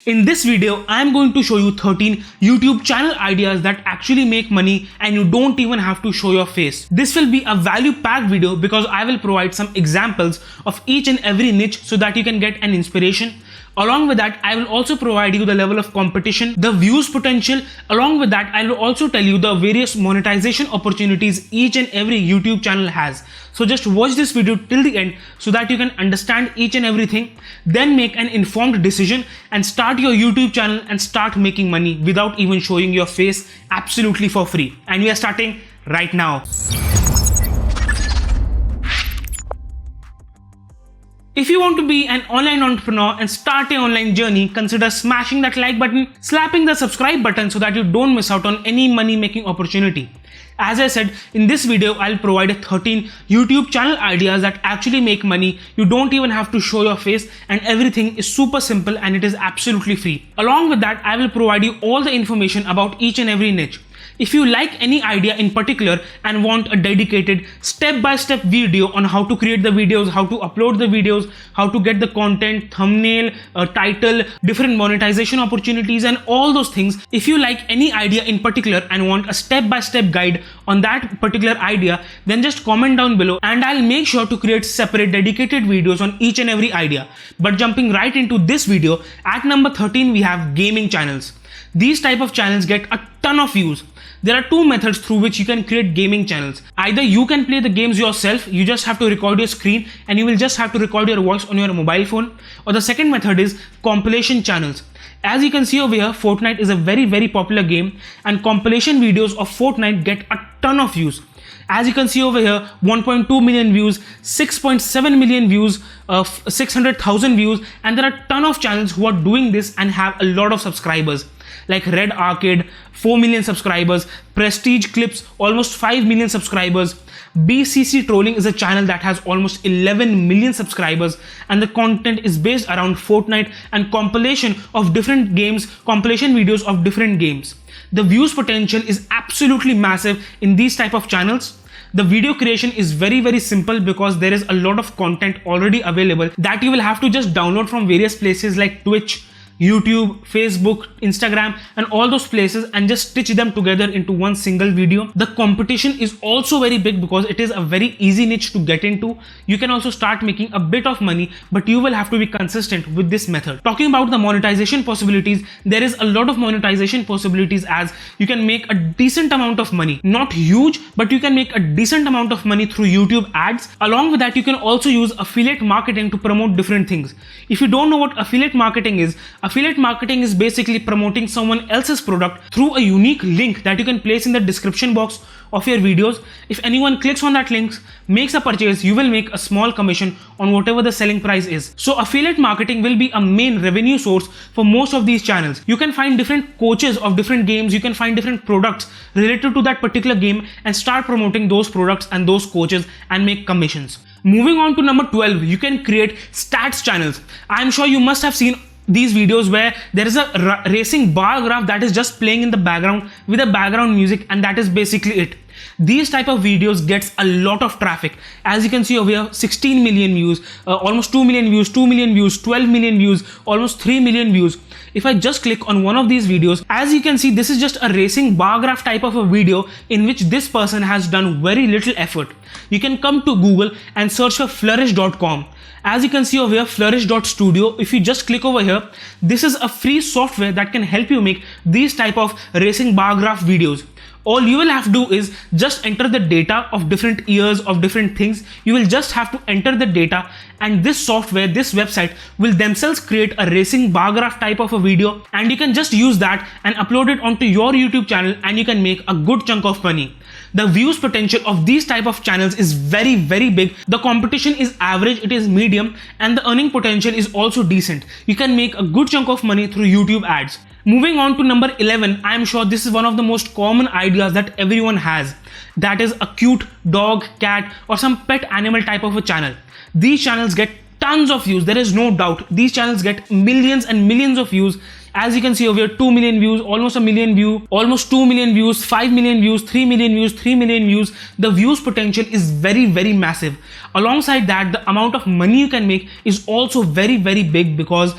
In this video, I am going to show you 13 YouTube channel ideas that actually make money and you don't even have to show your face. This will be a value-packed video because I will provide some examples of each and every niche so that you can get an inspiration. Along with that, I will also provide you the level of competition, the views potential. Along with that, I will also tell you the various monetization opportunities each and every YouTube channel has. So just watch this video till the end so that you can understand each and everything, then make an informed decision and start your YouTube channel and start making money without even showing your face, absolutely for free. And we are starting right now. If you want to be an online entrepreneur and start your online journey, consider smashing that like button, slapping the subscribe button so that you don't miss out on any money making opportunity. As I said, in this video, I'll provide 13 YouTube channel ideas that actually make money. You don't even have to show your face and everything is super simple and it is absolutely free. Along with that, I will provide you all the information about each and every niche. If you like any idea in particular and want a dedicated step-by-step video on how to create the videos, how to upload the videos, how to get the content, thumbnail, title, different monetization opportunities and all those things, if you like any idea in particular and want a step-by-step guide on that particular idea, then just comment down below and I'll make sure to create separate dedicated videos on each and every idea. But jumping right into this video, at number 13 we have gaming channels. These type of channels get a ton of views. There are two methods through which you can create gaming channels. Either you can play the games yourself, you just have to record your screen and you will just have to record your voice on your mobile phone. Or the second method is compilation channels. As you can see over here, Fortnite is a very popular game and compilation videos of Fortnite get a ton of views. As you can see over here, 1.2 million views, 6.7 million views, 600,000 views, and there are a ton of channels who are doing this and have a lot of subscribers. Like Red Arcade, 4 million subscribers, Prestige Clips, almost 5 million subscribers. BCC Trolling is a channel that has almost 11 million subscribers and the content is based around Fortnite and compilation of different games, compilation videos of different games. The views potential is absolutely massive in these type of channels. The video creation is very simple because there is a lot of content already available that you will have to just download from various places like Twitch, YouTube, Facebook, Instagram and all those places and just stitch them together into one single video. The competition is also very big because it is a very easy niche to get into. You can also start making a bit of money, but you will have to be consistent with this method. Talking about the monetization possibilities, there is a lot of monetization possibilities as you can make a decent amount of money. Not huge, but you can make a decent amount of money through YouTube ads. Along with that, you can also use affiliate marketing to promote different things. If you don't know what affiliate marketing is basically promoting someone else's product through a unique link that you can place in the description box of your videos. If anyone clicks on that link, makes a purchase, you will make a small commission on whatever the selling price is. So affiliate marketing will be a main revenue source for most of these channels. You can find different coaches of different games, you can find different products related to that particular game and start promoting those products and those coaches and make commissions. Moving on to number 12, you can create stats channels. I'm sure you must have seen these videos where there is a racing bar graph that is just playing in the background with a background music and that is basically it. These type of videos gets a lot of traffic. As you can see over here, 16 million views, almost 2 million views, 2 million views, 12 million views, almost 3 million views. If I just click on one of these videos, as you can see, this is just a racing bar graph type of a video in which this person has done very little effort. You can come to Google and search for flourish.com. As you can see over here, flourish.studio, if you just click over here, this is a free software that can help you make these type of racing bar graph videos. All you will have to do is just enter the data of different years of different things. You will just have to enter the data and this software, this website will themselves create a racing bar graph type of a video and you can just use that and upload it onto your YouTube channel and you can make a good chunk of money. The views potential of these type of channels is very big. The competition is average, it is medium and the earning potential is also decent. You can make a good chunk of money through YouTube ads. Moving on to number 11, I am sure this is one of the most common ideas that everyone has. That is a cute dog, cat or some pet animal type of a channel. These channels get tons of views, there is no doubt. These channels get millions and millions of views As you can see over here, 2 million views, almost a million view, almost 2 million views, 5 million views, 3 million views, 3 million views. The views potential is very, very massive. Alongside that, the amount of money you can make is also very, very big, because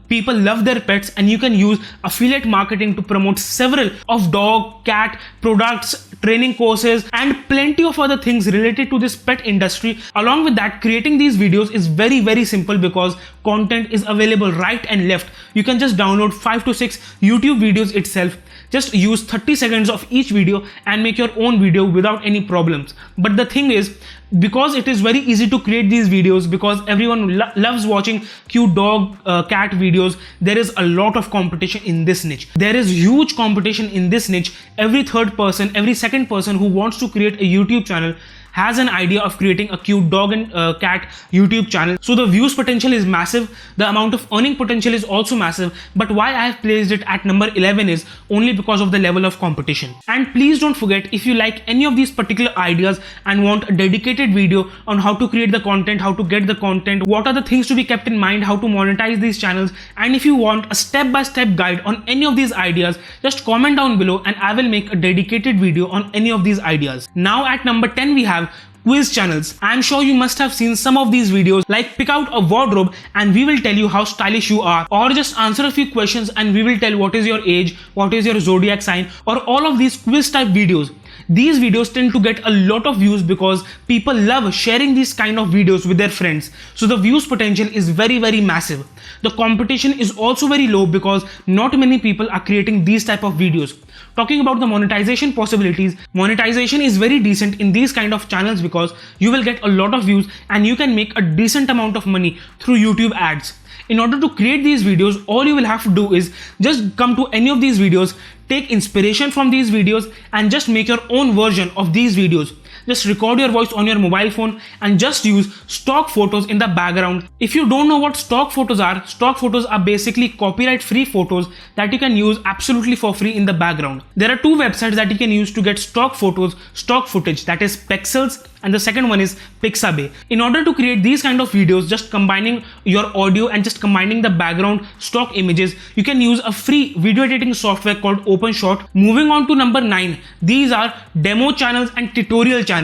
people love their pets, and you can use affiliate marketing to promote several of dog, cat products, training courses, and plenty of other things related to this pet industry. Along with that, creating these videos is very, very simple, because content is available right and left. You can just download 5 to 6 YouTube videos itself. Just use 30 seconds of each video and make your own video without any problems. But the thing is, because it is very easy to create these videos, because everyone loves watching cute dog, cat videos, there is a lot of competition in this niche. There is huge competition in this niche. Every third person, every second person who wants to create a YouTube channel has an idea of creating a cute dog and cat YouTube channel. So the views potential is massive. The amount of earning potential is also massive. But why I have placed it at number 11 is only because of the level of competition. And please don't forget, if you like any of these particular ideas and want a dedicated video on how to create the content, how to get the content, what are the things to be kept in mind, how to monetize these channels, and if you want a step-by-step guide on any of these ideas, just comment down below and I will make a dedicated video on any of these ideas. Now at number 10 we have quiz channels. I'm sure you must have seen some of these videos, like pick out a wardrobe and we will tell you how stylish you are, or just answer a few questions and we will tell what is your age, what is your zodiac sign, or all of these quiz type videos. These videos tend to get a lot of views because people love sharing these kind of videos with their friends. So the views potential is very, very massive. The competition is also very low because not many people are creating these type of videos. Talking about the monetization possibilities, monetization is very decent in these kind of channels because you will get a lot of views and you can make a decent amount of money through YouTube ads. In order to create these videos, all you will have to do is just come to any of these videos, take inspiration from these videos and just make your own version of these videos. Just record your voice on your mobile phone and just use stock photos in the background. If you don't know what stock photos are basically copyright free photos that you can use absolutely for free in the background. There are two websites that you can use to get stock photos, stock footage, that is Pexels, and the second one is Pixabay. In order to create these kind of videos, just combining your audio and just combining the background stock images, you can use a free video editing software called OpenShot. Moving on to number 9, these are demo channels and tutorial channels.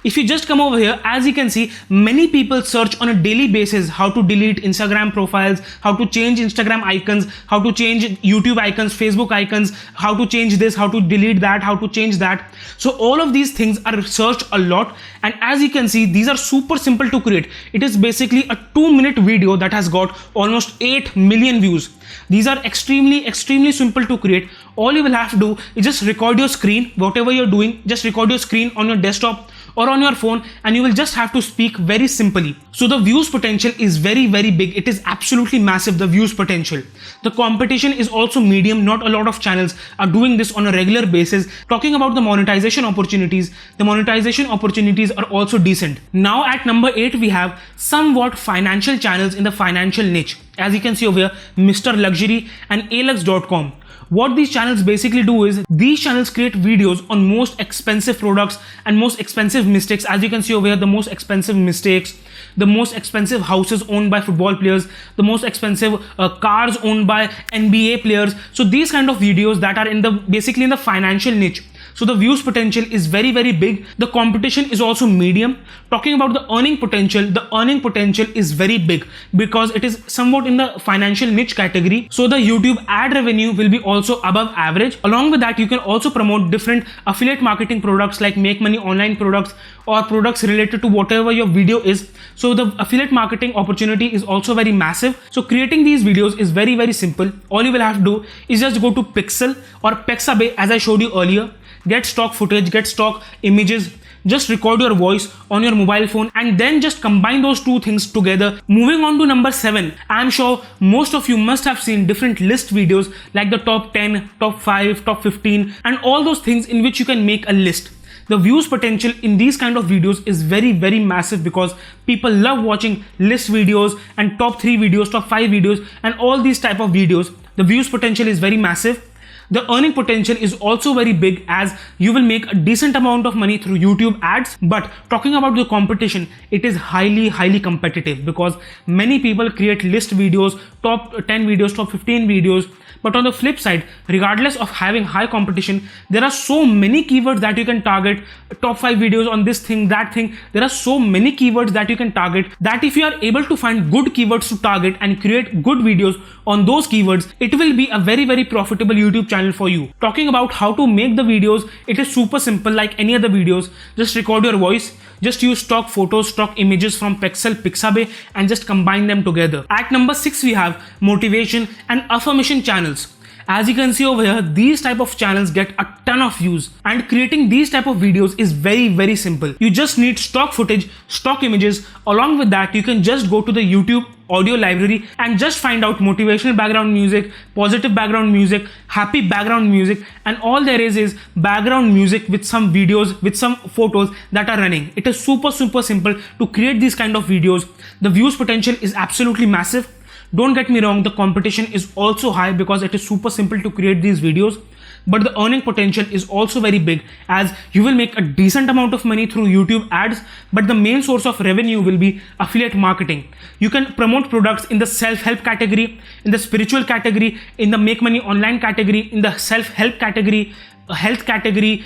If you just come over here, as you can see, many people search on a daily basis how to delete Instagram profiles, how to change Instagram icons, how to change YouTube icons, Facebook icons, how to change this, how to delete that, how to change that. So all of these things are searched a lot, and as you can see, these are super simple to create. It is basically a 2-minute video that has got almost 8 million views. These are extremely simple to create. All you will have to do is just record your screen, whatever you're doing, just record your screen on your desktop or on your phone, and you will just have to speak very simply. So the views potential is very, very big. It is absolutely massive, the views potential. The competition is also medium. Not a lot of channels are doing this on a regular basis. Talking about the monetization opportunities, the monetization opportunities are also decent. Now at number 8, we have somewhat financial channels in the financial niche. As you can see over here, Mr. Luxury and Alux.com. What these channels basically do is, these channels create videos on most expensive products and most expensive mistakes. As you can see over here, the most expensive mistakes, the most expensive houses owned by football players, the most expensive cars owned by NBA players. So these kind of videos that are in the basically in the financial niche. So the views potential is very, very big. The competition is also medium. Talking about the earning potential is very big because it is somewhat in the financial niche category. So the YouTube ad revenue will be also above average. Along with that, you can also promote different affiliate marketing products like Make Money online products or products related to whatever your video is. So the affiliate marketing opportunity is also very massive. So creating these videos is very, very simple. All you will have to do is just go to Pixel or Pexabay, as I showed you earlier. Get stock footage, get stock images, just record your voice on your mobile phone and then just combine those two things together. Moving on to number 7, I'm sure most of you must have seen different list videos like the top 10, top 5, top 15 and all those things in which you can make a list. The views potential in these kind of videos is very, very massive because people love watching list videos and top 3 videos, top 5 videos and all these type of videos. The views potential is very massive. The earning potential is also very big as you will make a decent amount of money through YouTube ads. But talking about the competition, it is highly, highly competitive because many people create list videos, top 10 videos, top 15 videos. But on the flip side, regardless of having high competition, there are so many keywords that you can target. Top 5 videos on this thing, that thing. There are so many keywords that you can target that if you are able to find good keywords to target and create good videos on those keywords, it will be a very, very profitable YouTube channel for you. Talking about how to make the videos, it is super simple like any other videos. Just record your voice. Just use stock photos, stock images from Pexels, Pixabay and just combine them together. At number 6, we have motivation and affirmation channels. As you can see over here, these type of channels get a ton of views, and creating these type of videos is very, very simple. You just need stock footage, stock images. Along with that, you can just go to the YouTube audio library and just find out motivational background music, positive background music, happy background music, and all there is background music with some videos, with some photos that are running. It is super simple to create these kind of videos. The views potential is absolutely massive. Don't get me wrong, the competition is also high because it is super simple to create these videos, but the earning potential is also very big, as you will make a decent amount of money through YouTube ads, but the main source of revenue will be affiliate marketing. You can promote products in the self-help category, in the spiritual category, in the make money online category, in the self-help category, health category,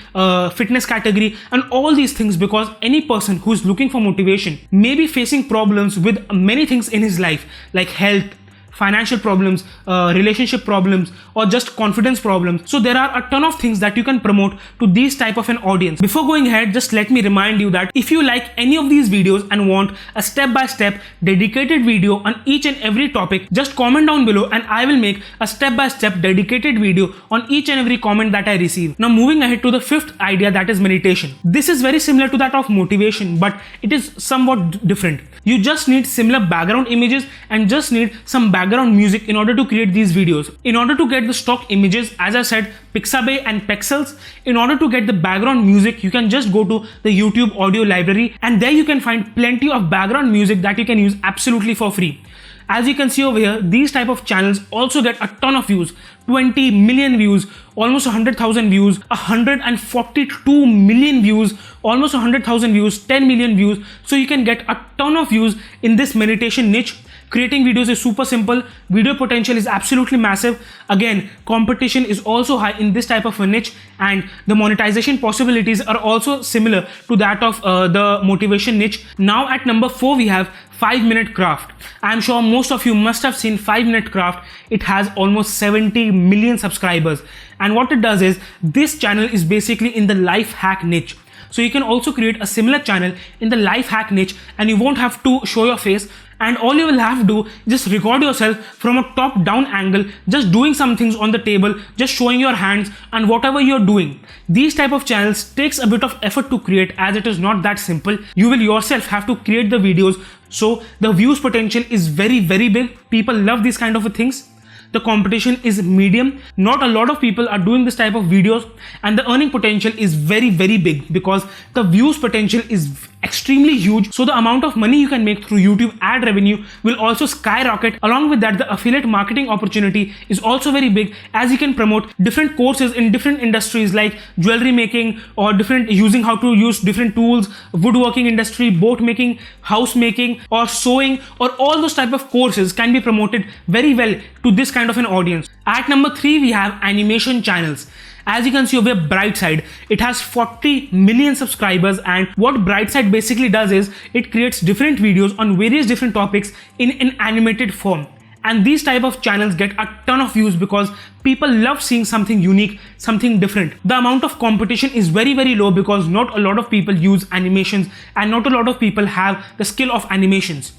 fitness category, and all these things, because any person who is looking for motivation may be facing problems with many things in his life, like health, financial problems, relationship problems, or just confidence problems. So there are a ton of things that you can promote to these type of an audience. Before going ahead, just let me remind you that if you like any of these videos and want a step-by-step dedicated video on each and every topic, just comment down below and I will make a step-by-step dedicated video on each and every comment that I receive. Now moving ahead to the 5th idea, that is meditation. This is very similar to that of motivation, but it is somewhat different. You just need similar background images and just need some background music in order to create these videos. In order to get the stock images, as I said, Pixabay and Pexels. In order to get the background music, you can just go to the YouTube audio library, and there you can find plenty of background music that you can use absolutely for free. As you can see over here, these type of channels also get a ton of views, 20 million views, almost 100,000 views, 142 million views, almost 100,000 views, 10 million views. So you can get a ton of views in this meditation niche. Creating videos is super simple. Video potential is absolutely massive. Again, competition is also high in this type of a niche, and the monetization possibilities are also similar to that of the motivation niche. Now at number 4, we have 5-Minute Craft. I'm sure most of you must have seen 5-Minute Craft. It has almost 70 million subscribers. And what it does is, this channel is basically in the life hack niche. So you can also create a similar channel in the life hack niche, and you won't have to show your face, and all you will have to do is just record yourself from a top down angle, just doing some things on the table, just showing your hands and whatever you're doing. These type of channels takes a bit of effort to create, as it is not that simple. You will yourself have to create the videos, so the views potential is very, very big. People love these kind of things. The competition is medium. Not a lot of people are doing this type of videos, and the earning potential is very, very big because the views potential is extremely huge. So the amount of money you can make through YouTube ad revenue will also skyrocket. Along with that, the affiliate marketing opportunity is also very big, as you can promote different courses in different industries like jewelry making, or using how to use different tools, woodworking industry, boat making, house making, or sewing, or all those type of courses can be promoted very well to this kind of an audience. At number 3, we have animation channels. As you can see over here, Brightside, it has 40 million subscribers, and what Brightside basically does is it creates different videos on various different topics in an animated form. And these type of channels get a ton of views because people love seeing something unique, something different. The amount of competition is very, very low because not a lot of people use animations, and not a lot of people have the skill of animations.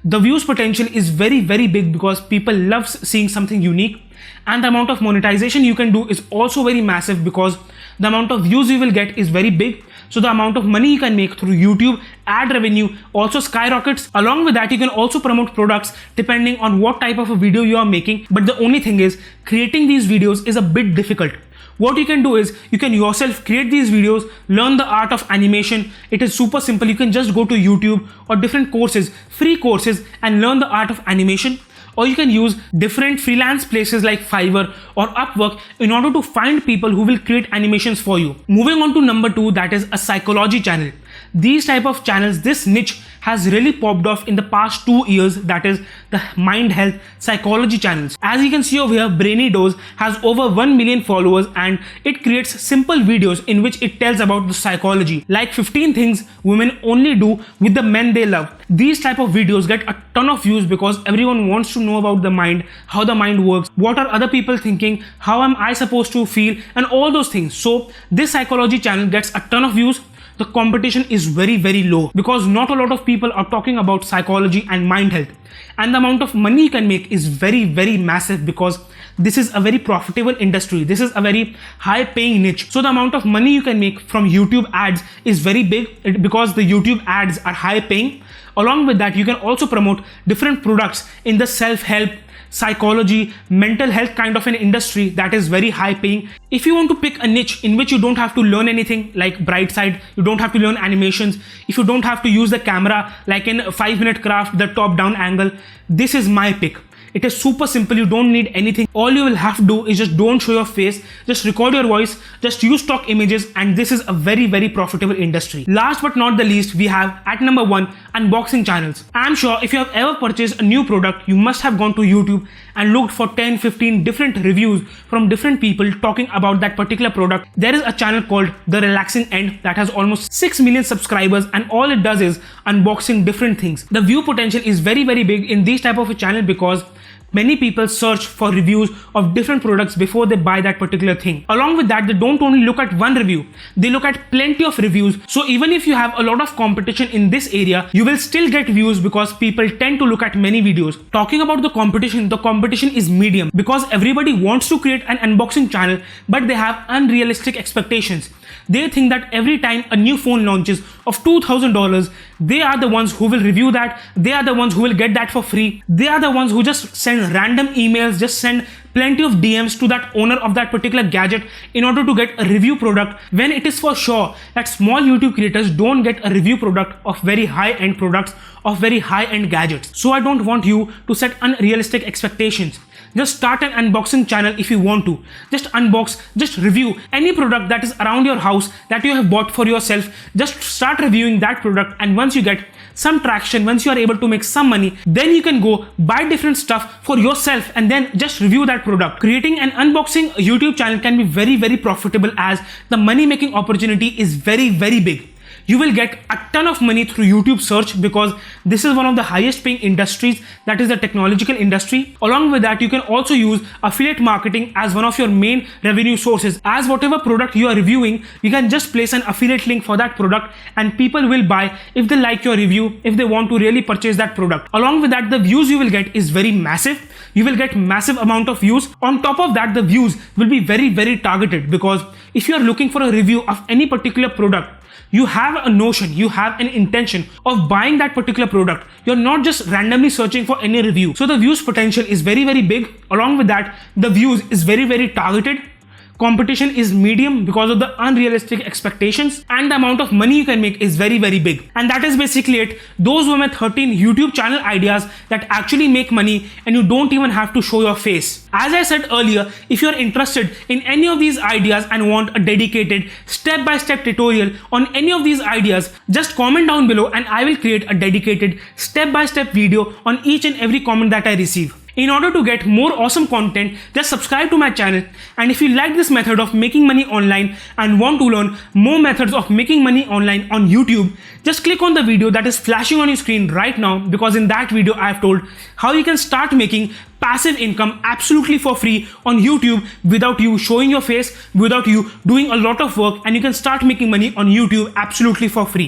The views potential is very, very big because people love seeing something unique, and the amount of monetization you can do is also very massive because the amount of views you will get is very big. So the amount of money you can make through YouTube ad revenue also skyrockets. Along with that, you can also promote products depending on what type of a video you are making. But the only thing is, creating these videos is a bit difficult. What you can do is, you can yourself create these videos, learn the art of animation. It is super simple. You can just go to YouTube or different courses, free courses, and learn the art of animation. Or you can use different freelance places like Fiverr or Upwork in order to find people who will create animations for you. Moving on to number 2, that is a psychology channel. These type of channels, this niche has really popped off in the past 2 years, that is the mind health psychology channels. As you can see over here, Brainy Dose has over 1 million followers and it creates simple videos in which it tells about the psychology, like 15 things women only do with the men they love. These type of videos get a ton of views because everyone wants to know about the mind, how the mind works, what are other people thinking, how am I supposed to feel, and all those things. So this psychology channel gets a ton of views. The competition is very, very low because not a lot of people are talking about psychology and mind health, and the amount of money you can make is very, very massive because this is a very profitable industry. This is a very high paying niche. So the amount of money you can make from YouTube ads is very big because the YouTube ads are high paying. Along with that, you can also promote different products in the self-help, psychology, mental health kind of an industry that is very high paying. If you want to pick a niche in which you don't have to learn anything like Brightside, you don't have to learn animations, if you don't have to use the camera like in 5-minute craft, the top down angle, this is my pick. It is super simple. You don't need anything. All you will have to do is just don't show your face, just record your voice, just use stock images, and this is a very, very profitable industry. Last but not the least, we have at number 1, unboxing channels. I'm sure if you have ever purchased a new product, you must have gone to YouTube and looked for 10-15 different reviews from different people talking about that particular product. There is a channel called The Relaxing End that has almost 6 million subscribers, and all it does is unboxing different things. The view potential is very, very big in this type of a channel because many people search for reviews of different products before they buy that particular thing. Along with that, they don't only look at one review, they look at plenty of reviews. So even if you have a lot of competition in this area, you will still get views because people tend to look at many videos. Talking about the competition is medium because everybody wants to create an unboxing channel, but they have unrealistic expectations. They think that every time a new phone launches of $2,000, they are the ones who will review that, they are the ones who will get that for free, they are the ones who just send random emails, just send plenty of DMs to that owner of that particular gadget in order to get a review product, when it is for sure that small YouTube creators don't get a review product of very high-end products, of very high-end gadgets. So I don't want you to set unrealistic expectations. Just start an unboxing channel if you want to. Just unbox, just review any product that is around your house that you have bought for yourself. Just start reviewing that product, and once you get some traction, once you are able to make some money, then you can go buy different stuff for yourself and then just review that product. Creating an unboxing YouTube channel can be very, very profitable as the money making opportunity is very, very big. You will get a ton of money through YouTube search because this is one of the highest paying industries, that is the technological industry. Along with that, you can also use affiliate marketing as one of your main revenue sources, as whatever product you are reviewing, you can just place an affiliate link for that product and people will buy if they like your review, if they want to really purchase that product. Along with that, the views you will get is very massive. You will get massive amount of views. On top of that, the views will be very, very targeted because if you are looking for a review of any particular product, you have a notion, you have an intention of buying that particular product. You're not just randomly searching for any review. So the views potential is very, very big. Along with that, the views is very, very targeted. Competition is medium because of the unrealistic expectations, and the amount of money you can make is very, very big. And that is basically it. Those were my 13 YouTube channel ideas that actually make money and you don't even have to show your face. As I said earlier, if you're interested in any of these ideas and want a dedicated step-by-step tutorial on any of these ideas, just comment down below and I will create a dedicated step-by-step video on each and every comment that I receive. In order to get more awesome content, just subscribe to my channel, and if you like this method of making money online and want to learn more methods of making money online on YouTube, just click on the video that is flashing on your screen right now, because in that video I have told how you can start making passive income absolutely for free on YouTube without you showing your face, without you doing a lot of work, and you can start making money on YouTube absolutely for free.